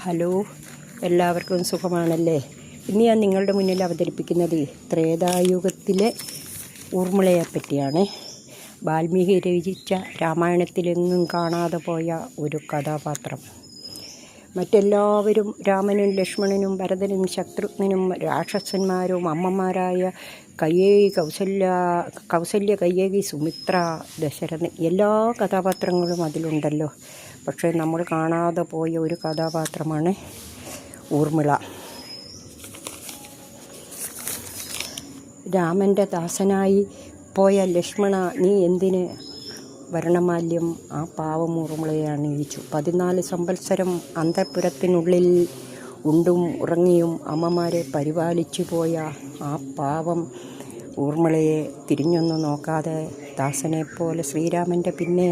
Hello, എല്ലാവർക്കും സുഖമാണല്ലേ? ഇന്ന് ഞാൻ നിങ്ങളുടെ മുന്നിൽ അവതരിപ്പിക്കുന്നത് ത്രേതായുഗത്തിലെ ഊർമിളയെപ്പറ്റിയാണ്. വാൽമീകി രചിച്ച രാമായണത്തിലെങ്ങും കാണാതെ പോയ ഒരു കഥാപാത്രം. മറ്റെല്ലാവരും രാമനും ലക്ഷ്മണനും ഭരതനും ശത്രുഘ്നനും രാക്ഷസന്മാരും അമ്മമാരായ കൗസല്യ കൈകേയി സുമിത്ര ദശരഥൻ എല്ലാ കഥാപാത്രങ്ങളും അതിലുണ്ടല്ലോ. പക്ഷേ നമ്മൾ കാണാതെ പോയ ഒരു കഥാപാത്രമാണ് ഊർമിള. രാമൻ്റെ ദാസനായി പോയ ലക്ഷ്മണ, നീ എന്തിന് വർണ്ണമാല്യം ആ പാവം ഊർമിളയെ അണിയിച്ചു? 14 സംവത്സരം അന്തഃപുരത്തിനുള്ളിൽ ഉണ്ടും ഉറങ്ങിയും അമ്മമാരെ പരിപാലിച്ചു പോയ ആ പാവം ഊർമിളയെ തിരിഞ്ഞൊന്നും നോക്കാതെ ദാസനെപ്പോലെ ശ്രീരാമൻ്റെ പിന്നെ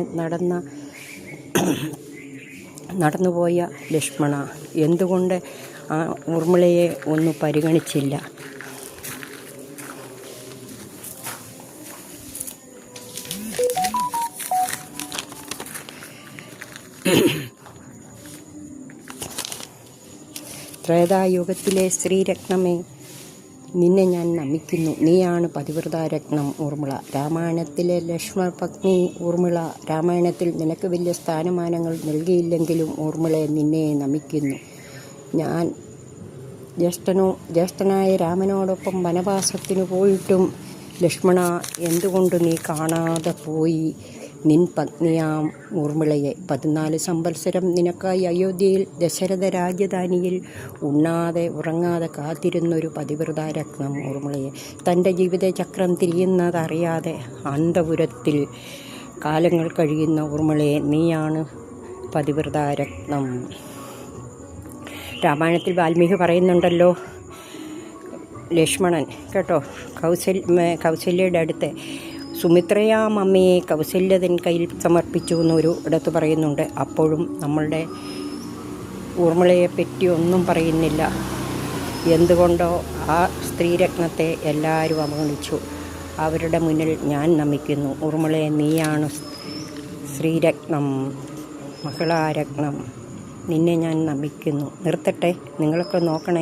നടന്നുപോയ ലക്ഷ്മണ എന്തുകൊണ്ട് ആ ഊർമിളയെ ഒന്നും പരിഗണിച്ചില്ല? ത്രേതായുഗത്തിലെ ശ്രീരത്നമേ, നിന്നെ ഞാൻ നമിക്കുന്നു. നീയാണ് പതിവ്രതാരത്നം ഊർമിള. രാമായണത്തിലെ ലക്ഷ്മണ പത്നി ഊർമിള. രാമായണത്തിൽ നിനക്ക് വലിയ സ്ഥാനമാനങ്ങൾ നൽകിയില്ലെങ്കിലും ഊർമിളയെ നിന്നെ നമിക്കുന്നു ഞാൻ. ജ്യേഷ്ഠനായ രാമനോടൊപ്പം വനവാസത്തിനു പോയിട്ടും ലക്ഷ്മണ, എന്തുകൊണ്ട് നീ കാണാതെ പോയി നിൻ പത്നിയാം ഊർമിളയെ? 14 സംവത്സരം നിനക്കായി അയോധ്യയിൽ ദശരഥ രാജധാനിയിൽ ഉണ്ണാതെ ഉറങ്ങാതെ കാത്തിരുന്നൊരു പതിവ്രതാരത്നം ഊർമിളയെ. തൻ്റെ ജീവിതചക്രം തിരിയുന്നതറിയാതെ അന്തപുരത്തിൽ കാലങ്ങൾ കഴിയുന്ന ഊർമിളയെ നീയാണ് പതിവ്രതാരത്നം. രാമായണത്തിൽ വാൽമീകി പറയുന്നുണ്ടല്ലോ, ലക്ഷ്മണൻ കേട്ടോ കൗസല്യയുടെ അടുത്ത് സുമിത്രയാം അമ്മയെ കൗസല്യതൻ കയ്യിൽ സമർപ്പിച്ചു എന്നൊരു ഇടത്ത് പറയുന്നുണ്ട്. അപ്പോഴും നമ്മളുടെ ഊർമിളയെപ്പറ്റി ഒന്നും പറയുന്നില്ല. എന്തുകൊണ്ടോ ആ സ്ത്രീരത്നത്തെ എല്ലാവരും അവഗണിച്ചു. അവരുടെ മുന്നിൽ ഞാൻ നമിക്കുന്നു. ഊർമിളയെ, നീയാണ് ശ്രീരത്നം, മഹിളാരത്നം. നിന്നെ ഞാൻ നമിക്കുന്നു. നിർത്തട്ടെ, നിങ്ങളൊക്കെ നോക്കണേ.